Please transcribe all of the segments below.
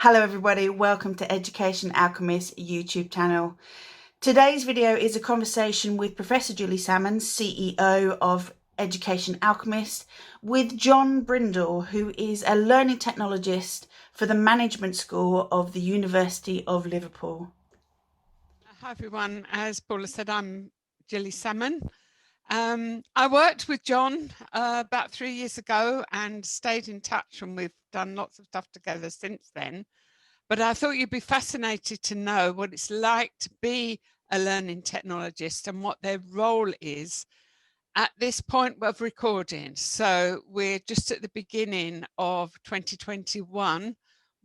Hello everybody, welcome to Education Alchemists YouTube channel. Today's video is a conversation with Professor Gilly Salmon, CEO of Education Alchemist, with John Brindle, who is a learning technologist for the Management School of the University of Liverpool. Hi everyone, as Paula said, I'm Gilly Salmon. I worked with John about 3 years ago and stayed in touch, and we've done lots of stuff together since then. But I thought you'd be fascinated to know what it's like to be a learning technologist and what their role is at this point of recording. So we're just at the beginning of 2021,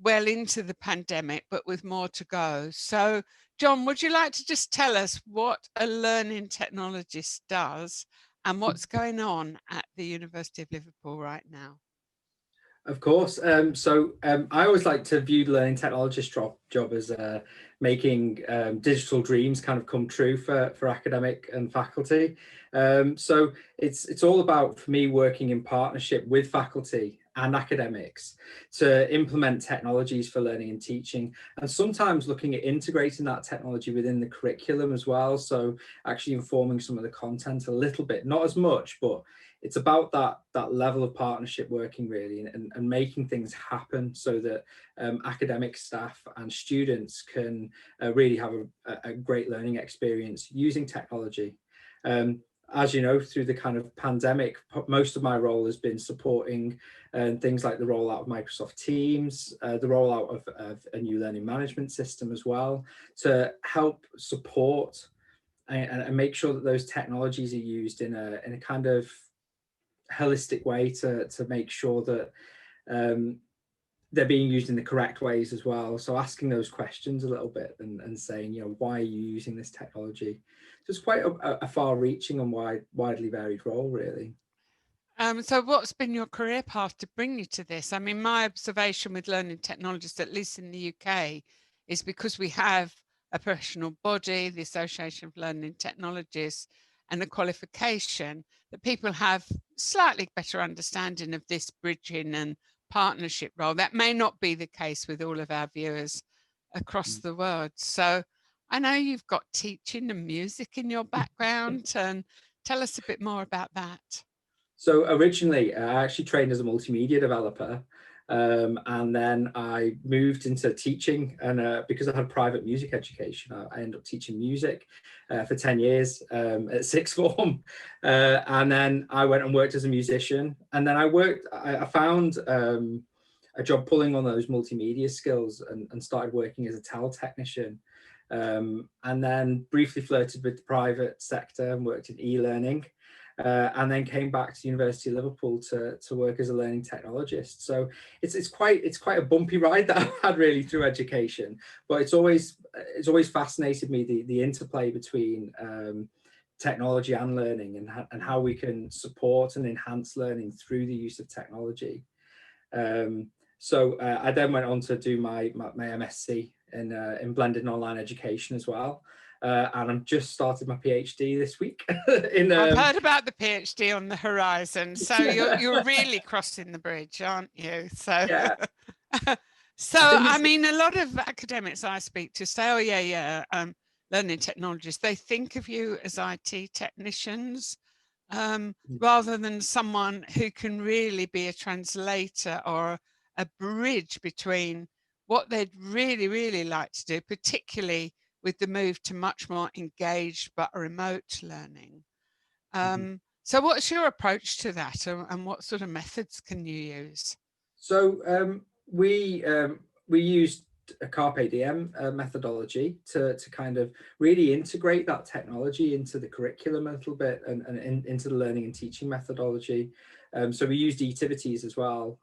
well into the pandemic, but with more to go. So John, would you like to just tell us what a learning technologist does and what's going on at the University of Liverpool right now? Of course. I always like to view the learning technologist job as making digital dreams kind of come true for academic and faculty. So it's all about, for me, working in partnership with faculty and academics to implement technologies for learning and teaching, and sometimes looking at integrating that technology within the curriculum as well. So actually informing some of the content a little bit, not as much, but it's about that level of partnership working really, and making things happen so that academic staff and students can really have a great learning experience using technology. As you know, through the kind of pandemic, most of my role has been supporting things like the rollout of Microsoft Teams, the rollout of a new learning management system as well, to help support and make sure that those technologies are used in a kind of holistic way to make sure that they're being used in the correct ways as well. So asking those questions a little bit and saying, why are you using this technology? So it's quite a far-reaching and widely varied role, really. So what's been your career path to bring you to this? I mean, my observation with learning technologists, at least in the UK, is because we have a professional body, the Association of Learning Technologists, and a qualification, that people have slightly better understanding of this bridging and partnership role. That may not be the case with all of our viewers across the world. So I know you've got teaching and music in your background, and tell us a bit more about that. So originally, I actually trained as a multimedia developer, and then I moved into teaching. And because I had private music education, I ended up teaching music for 10 years at sixth form. And then I went and worked as a musician. And then I found a job pulling on those multimedia skills and started working as a tele technician. And then briefly flirted with the private sector and worked in e-learning. And then came back to the University of Liverpool to work as a learning technologist. So it's quite a bumpy ride that I've had really through education, but it's always fascinated me the interplay between technology and learning, and how we can support and enhance learning through the use of technology. So I then went on to do my MSc in blended and online education as well. And I've just started my PhD this week. I've heard about the PhD on the horizon, so you're really crossing the bridge, aren't you? So, yeah. So I mean, a lot of academics I speak to say, "Oh learning technologists." They think of you as IT technicians, rather than someone who can really be a translator or a bridge between what they'd really, really like to do, particularly with the move to much more engaged but remote learning. So what's your approach to that, and what sort of methods can you use? So we used a Carpe Diem methodology to kind of really integrate that technology into the curriculum a little bit, and into the learning and teaching methodology. So we used E-tivites as well.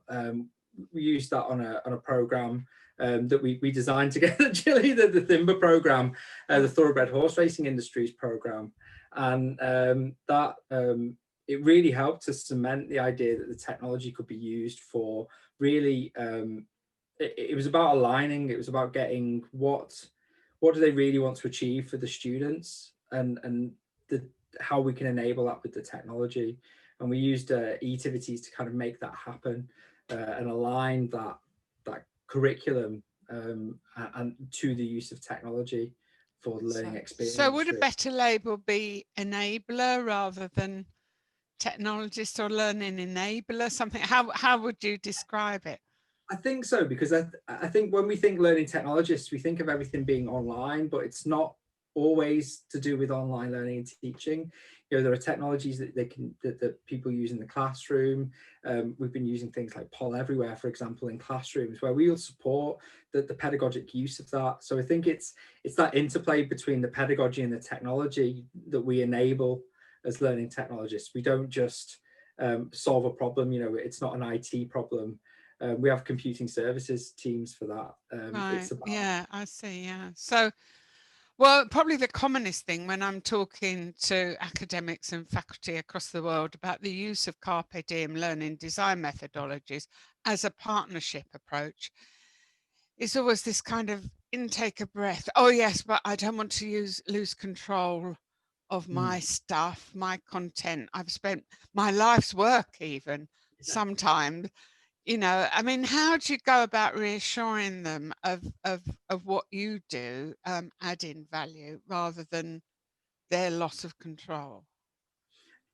We used that on a program that we designed together, Gilly, the Thimba program, the Thoroughbred Horse Racing Industries program. And it really helped to cement the idea that the technology could be used for really, it was about aligning, it was about getting what do they really want to achieve for the students, and how we can enable that with the technology. And we used E-tivites to kind of make that happen, and align that curriculum and to the use of technology for the learning experience. So would a really. better label be enabler rather than technologist, or learning enabler? Something. How would you describe it? I think so, because I think when we think learning technologists, we think of everything being online, but it's not always to do with online learning and teaching. There are technologies that people use in the classroom. We've been using things like Poll Everywhere, for example, in classrooms, where we'll support the pedagogic use of that. So I think it's that interplay between the pedagogy and the technology that we enable as learning technologists. We don't just solve a problem. It's not an IT problem. We have computing services teams for that. Right. Yeah, I see. Yeah. So, well, probably the commonest thing when I'm talking to academics and faculty across the world about the use of Carpe Diem learning design methodologies as a partnership approach is always this kind of intake of breath. Oh, yes, but I don't want to lose control of my stuff, my content. I've spent my life's work even sometimes. I mean, how do you go about reassuring them of what you do, adding value rather than their loss of control?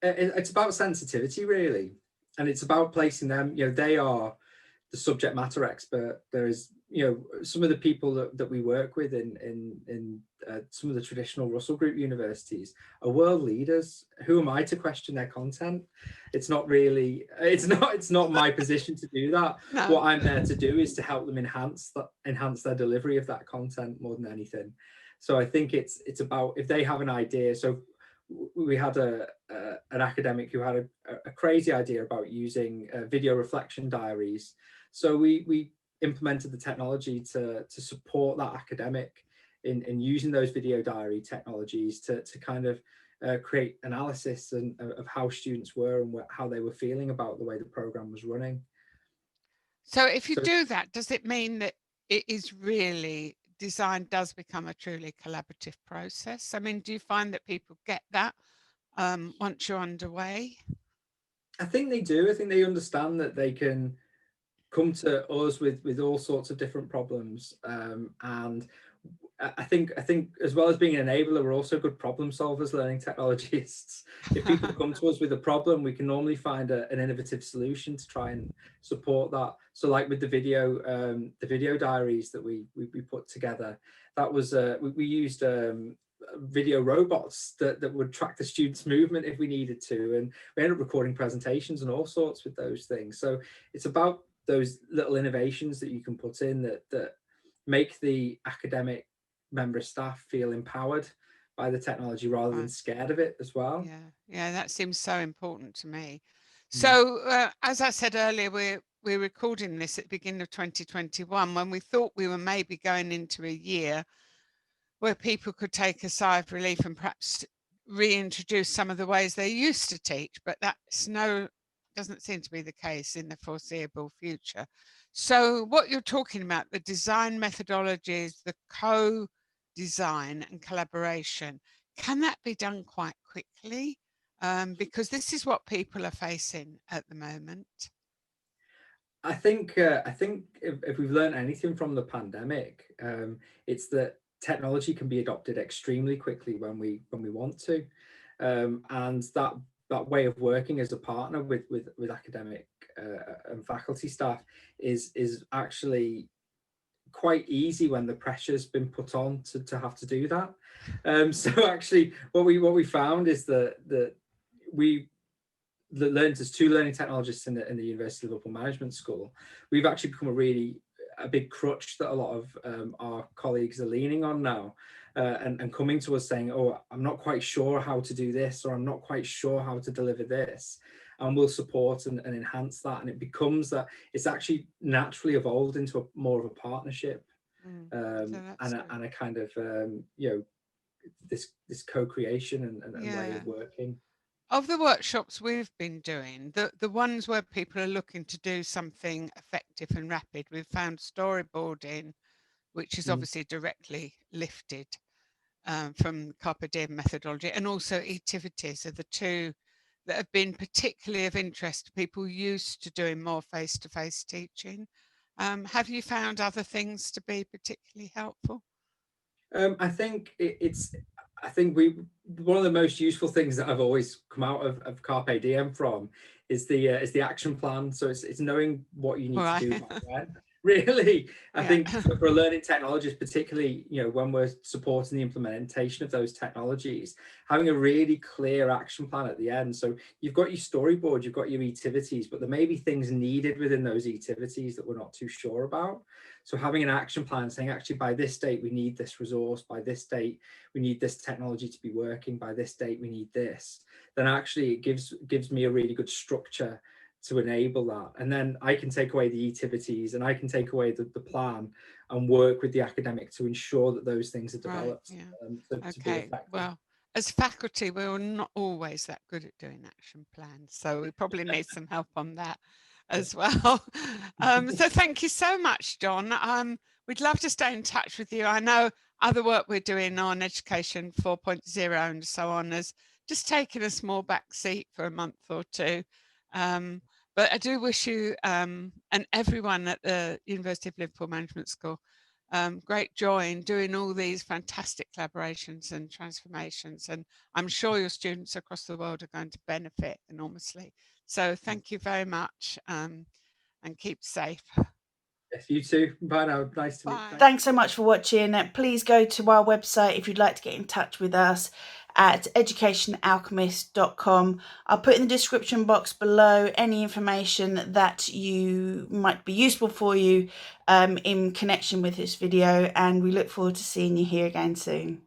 It's about sensitivity, really, and it's about placing them. They are the subject matter expert. There is, some of the people that we work with in some of the traditional Russell Group universities are world leaders. Who am I to question their content? It's not my position to do that. No. What I'm there to do is to help them enhance their delivery of that content more than anything. So I think it's about, if they have an idea. So we had an academic who had a crazy idea about using video reflection diaries. So we implemented the technology to support that academic in using those video diary technologies to kind of create analysis of how students were and how they were feeling about the way the program was running. So if you do that, does it mean that it is really, design does become a truly collaborative process? I mean, do you find that people get that once you're underway? I think they do. I think they understand that they can come to us with all sorts of different problems, and I think as well as being an enabler, we're also good problem solvers, learning technologists. If people come to us with a problem, we can normally find an innovative solution to try and support that. So like with the video diaries that we put together, that was we used video robots that would track the students' movement if we needed to, and we ended up recording presentations and all sorts with those things. So it's about those little innovations that you can put in that make the academic member of staff feel empowered by the technology rather than scared of it as well. Yeah, that seems so important to me. So as I said earlier, we're recording this at the beginning of 2021, when we thought we were maybe going into a year where people could take a sigh of relief and perhaps reintroduce some of the ways they used to teach, but doesn't seem to be the case in the foreseeable future. So what you're talking about, the design methodologies, the co-design and collaboration, can that be done quite quickly? Because this is what people are facing at the moment. I think if we've learned anything from the pandemic, it's that technology can be adopted extremely quickly when we want to, and that way of working as a partner with academic and faculty staff is actually quite easy when the pressure's been put on to have to do that. So actually, what we found is that we learned as two learning technologists in the University of Liverpool Management School. We've actually become a big crutch that a lot of our colleagues are leaning on now, and coming to us saying, oh, I'm not quite sure how to do this, or I'm not quite sure how to deliver this, and we'll support and enhance that. And it becomes that it's actually naturally evolved into more of a partnership, and a kind of this co-creation and way of working. Of the workshops we've been doing, the ones where people are looking to do something effective and rapid, we've found storyboarding, which is obviously directly lifted from Carpe Diem methodology, and also E-tivites are the two that have been particularly of interest to people used to doing more face-to-face teaching. Have you found other things to be particularly helpful? I think I think one of the most useful things that I've always come out of Carpe Diem from is the action plan. So it's knowing what you need to do by when. Really, I think for a learning technologist, particularly, when we're supporting the implementation of those technologies, having a really clear action plan at the end. So you've got your storyboard, you've got your E-tivites, but there may be things needed within those E-tivites that we're not too sure about. So having an action plan saying, actually, by this date, we need this resource. By this date, we need this technology to be working. By this date, we need this. Then actually it gives me a really good structure to enable that. And then I can take away the E-tivites and I can take away the plan and work with the academic to ensure that those things are developed. To be effective. Well, as faculty, we're not always that good at doing action plans. So we probably need some help on that as well. So thank you so much, John. We'd love to stay in touch with you. I know other work we're doing on Education 4.0 and so on has just taken a small back seat for a month or two. But I do wish you and everyone at the University of Liverpool Management School great joy in doing all these fantastic collaborations and transformations. And I'm sure your students across the world are going to benefit enormously. So thank you very much and keep safe. Yes, you too. Bye now. Nice to meet you. Thanks so much for watching. Please go to our website if you'd like to get in touch with us at educationalchemist.com. I'll put in the description box below any information that you might be useful for you in connection with this video, and we look forward to seeing you here again soon.